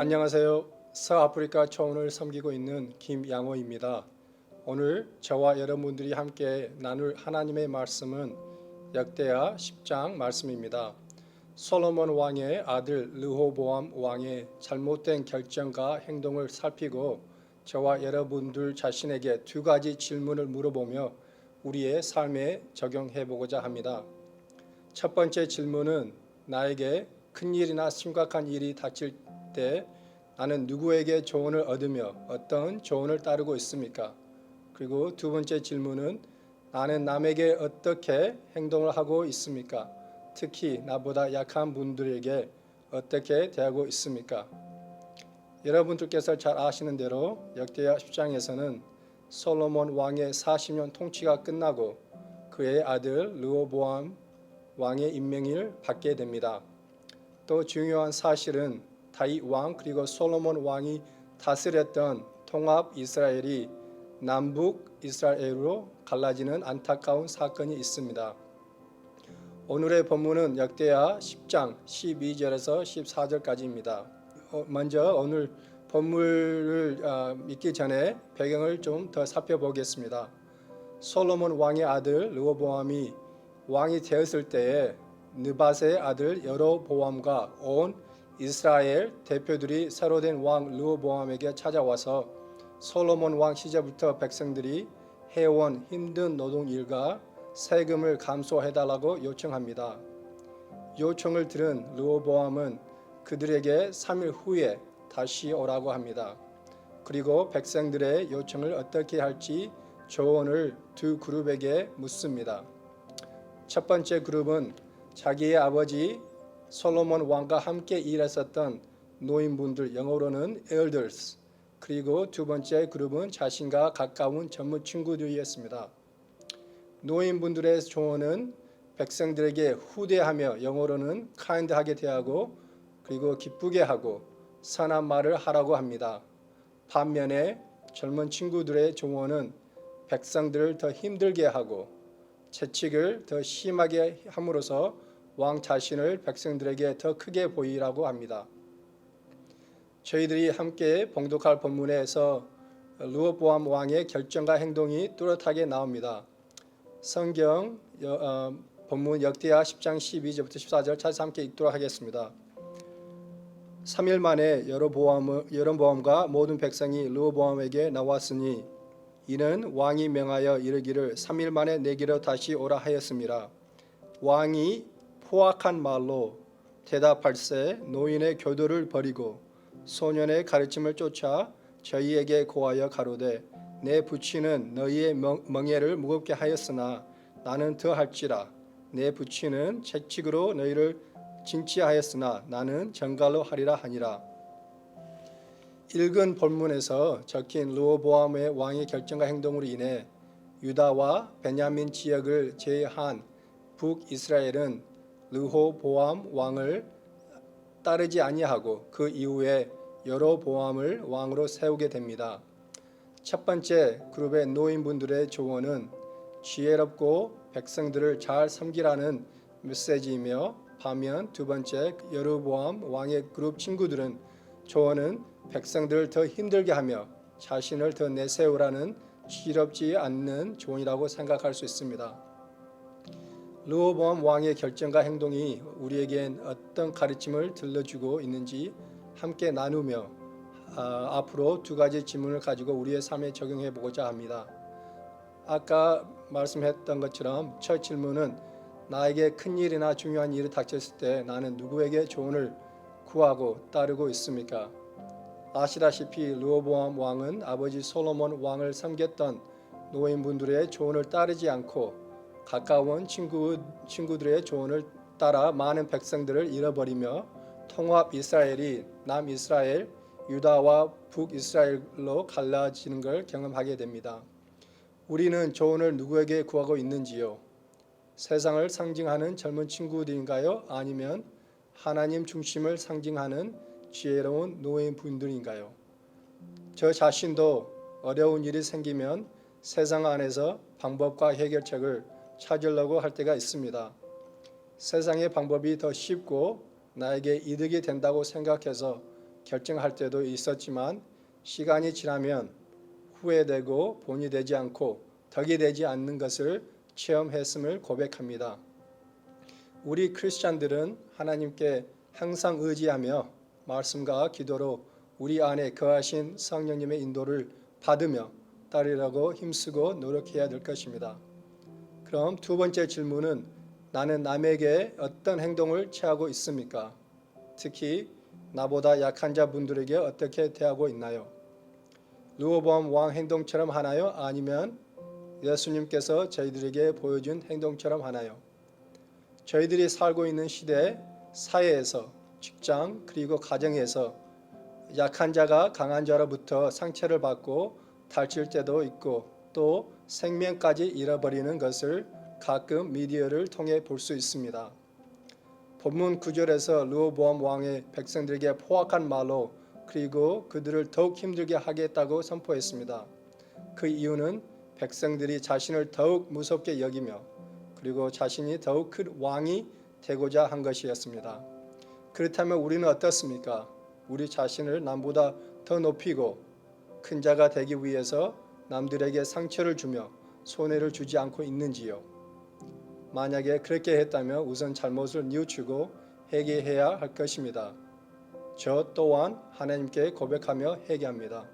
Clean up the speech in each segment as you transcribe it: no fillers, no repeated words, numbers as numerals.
안녕하세요. 서아프리카 초원을 섬기고 있는 김양호입니다. 오늘 저와 여러분들이 함께 나눌 하나님의 말씀은 역대하 10장 말씀입니다. 솔로몬 왕의 아들 르호보암 왕의 잘못된 결정과 행동을 살피고 저와 여러분들 자신에게 두 가지 질문을 물어보며 우리의 삶에 적용해 보고자 합니다. 첫 번째 질문은 나에게 큰일이나 심각한 일이 닥칠 때 나는 누구에게 조언을 얻으며 어떤 조언을 따르고 있습니까? 그리고 두 번째 질문은 나는 남에게 어떻게 행동을 하고 있습니까? 특히 나보다 약한 분들에게 어떻게 대하고 있습니까? 여러분들께서 잘 아시는 대로 역대하 10장에서는 솔로몬 왕의 40년 통치가 끝나고 그의 아들 르호보암 왕의 임명을 받게 됩니다. 또 중요한 사실은 다윗 왕 그리고 솔로몬 왕이 다스렸던 통합 이스라엘이 남북 이스라엘로 갈라지는 안타까운 사건이 있습니다. 오늘의 본문은 역대하 10장 12절에서 14절까지입니다. 먼저 오늘 본문을 읽기 전에 배경을 좀 더 살펴보겠습니다. 솔로몬 왕의 아들 르호보암이 왕이 되었을 때에 느밧의 아들 여로보암과 온 이스라엘 대표들이 새로 된 왕 르호보암에게 찾아와서 솔로몬 왕 시절부터 백성들이 해온 힘든 노동 일과 세금을 감소해달라고 요청합니다. 요청을 들은 르호보암은 그들에게 3일 후에 다시 오라고 합니다. 그리고 백성들의 요청을 어떻게 할지 조언을 두 그룹에게 묻습니다. 첫 번째 그룹은 자기의 아버지 솔로몬 왕과 함께 일했었던 노인분들, 영어로는 elders, 그리고 두 번째 그룹은 자신과 가까운 전무 친구들이었습니다. 노인분들의 조언은 백성들에게 후대하며 영어로는 kind하게 대하고 그리고 기쁘게 하고 선한 말을 하라고 합니다. 반면에 젊은 친구들의 조언은 백성들을 더 힘들게 하고 채찍을 더 심하게 함으로써 왕 자신을 백성들에게 더 크게 보이라고 합니다. 저희들이 함께 봉독할 본문에서 르호보암 왕의 결정과 행동이 뚜렷하게 나옵니다. 성경 본문 역대하 10장 12절부터 14절 찾아서 함께 읽도록 하겠습니다. 3일 만에 여로보암과 모든 백성이 르호보암에게 나왔으니 이는 왕이 명하여 이르기를 3일 만에 내게로 다시 오라 하였습니다. 왕이 포악한 말로 대답할세 노인의 교도를 버리고 소년의 가르침을 쫓아 저희에게 고하여 가로되 내 부친은 너희의 멍에를 무겁게 하였으나 나는 더할지라 내 부친은 채찍으로 너희를 징치하였으나 나는 정갈로 하리라 하니라. 읽은 본문에서 적힌 르호보암의 왕의 결정과 행동으로 인해 유다와 베냐민 지역을 제외한 북이스라엘은 르호보암 왕을 따르지 아니하고 그 이후에 여로보암을 왕으로 세우게 됩니다. 첫 번째 그룹의 노인분들의 조언은 지혜롭고 백성들을 잘 섬기라는 메시지이며 반면 두 번째 여로보암 왕의 그룹 친구들은 조언은 백성들을 더 힘들게 하며 자신을 더 내세우라는 지혜롭지 않는 조언이라고 생각할 수 있습니다. 르호보암 왕의 결정과 행동이 우리에겐 어떤 가르침을 들려주고 있는지 함께 나누며 앞으로 두 가지 질문을 가지고 우리의 삶에 적용해 보고자 합니다. 아까 말씀했던 것처럼 첫 질문은 나에게 큰일이나 중요한 일이 닥쳤을 때 나는 누구에게 조언을 구하고 따르고 있습니까? 아시다시피 르호보암 왕은 아버지 솔로몬 왕을 섬겼던 노인분들의 조언을 따르지 않고 가까운 친구들의 조언을 따라 많은 백성들을 잃어버리며 통합 이스라엘이 남이스라엘, 유다와 북이스라엘로 갈라지는 걸 경험하게 됩니다. 우리는 조언을 누구에게 구하고 있는지요? 세상을 상징하는 젊은 친구들인가요? 아니면 하나님 중심을 상징하는 지혜로운 노인분들인가요? 저 자신도 어려운 일이 생기면 세상 안에서 방법과 해결책을 찾으려고 할 때가 있습니다. 세상의 방법이 더 쉽고 나에게 이득이 된다고 생각해서 결정할 때도 있었지만 시간이 지나면 후회되고 본이 되지 않고 덕이 되지 않는 것을 체험했음을 고백합니다. 우리 크리스찬들은 하나님께 항상 의지하며 말씀과 기도로 우리 안에 거하신 성령님의 인도를 받으며 따르려고 힘쓰고 노력해야 될 것입니다. 그럼 두 번째 질문은 나는 남에게 어떤 행동을 취하고 있습니까? 특히 나보다 약한 자분들에게 어떻게 대하고 있나요? 르호보암 왕 행동처럼 하나요? 아니면 예수님께서 저희들에게 보여준 행동처럼 하나요? 저희들이 살고 있는 시대, 사회에서, 직장 그리고 가정에서 약한 자가 강한 자로부터 상처를 받고 다칠 때도 있고 또 생명까지 잃어버리는 것을 가끔 미디어를 통해 볼 수 있습니다. 본문 9절에서 르호보암 왕의 백성들에게 포악한 말로 그리고 그들을 더욱 힘들게 하겠다고 선포했습니다. 그 이유는 백성들이 자신을 더욱 무섭게 여기며 그리고 자신이 더욱 큰 왕이 되고자 한 것이었습니다. 그렇다면 우리는 어떻습니까? 우리 자신을 남보다 더 높이고 큰 자가 되기 위해서 남들에게 상처를 주며 손해를 주지 않고 있는지요? 만약에 그렇게 했다면 우선 잘못을 뉘우치고 회개해야 할 것입니다. 저 또한 하나님께 고백하며 회개합니다.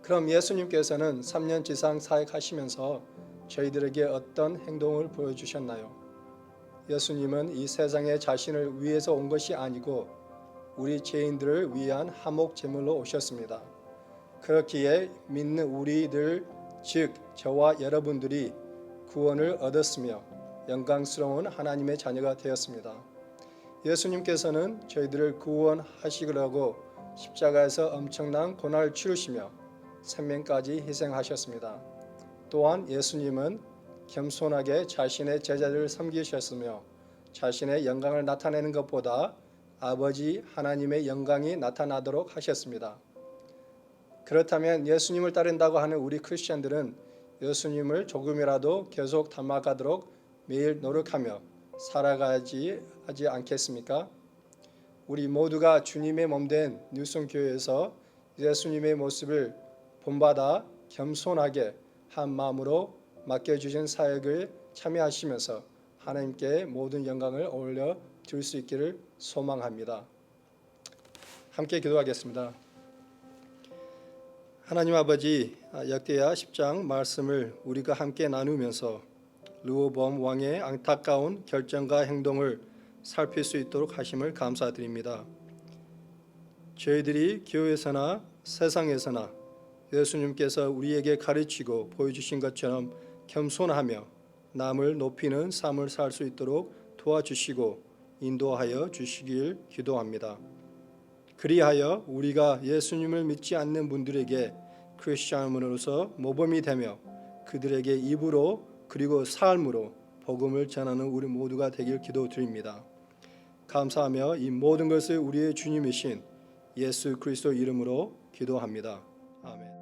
그럼 예수님께서는 3년 지상 사역하시면서 저희들에게 어떤 행동을 보여주셨나요? 예수님은 이 세상에 자신을 위해서 온 것이 아니고 우리 죄인들을 위한 화목 제물로 오셨습니다. 그렇기에 믿는 우리들 즉 저와 여러분들이 구원을 얻었으며 영광스러운 하나님의 자녀가 되었습니다. 예수님께서는 저희들을 구원하시려고 십자가에서 엄청난 고난을 치르시며 생명까지 희생하셨습니다. 또한 예수님은 겸손하게 자신의 제자들을 섬기셨으며 자신의 영광을 나타내는 것보다 아버지 하나님의 영광이 나타나도록 하셨습니다. 그렇다면 예수님을 따른다고 하는 우리 크리스천들은 예수님을 조금이라도 계속 닮아가도록 매일 노력하며 살아가야지 하지 않겠습니까? 우리 모두가 주님의 몸된 뉴송교회에서 예수님의 모습을 본받아 겸손하게 한 마음으로 맡겨주신 사역을 참여하시면서 하나님께 모든 영광을 올려 드릴 수 있기를 소망합니다. 함께 기도하겠습니다. 하나님 아버지, 역대하 10장 말씀을 우리가 함께 나누면서 르호보암 왕의 안타까운 결정과 행동을 살필 수 있도록 하심을 감사드립니다. 저희들이 교회에서나 세상에서나 예수님께서 우리에게 가르치고 보여주신 것처럼 겸손하며 남을 높이는 삶을 살 수 있도록 도와주시고 인도하여 주시길 기도합니다. 그리하여 우리가 예수님을 믿지 않는 분들에게 크리스천으로서 모범이 되며 그들에게 입으로 그리고 삶으로 복음을 전하는 우리 모두가 되길 기도드립니다. 감사하며 이 모든 것을 우리의 주님이신 예수 그리스도 이름으로 기도합니다. 아멘.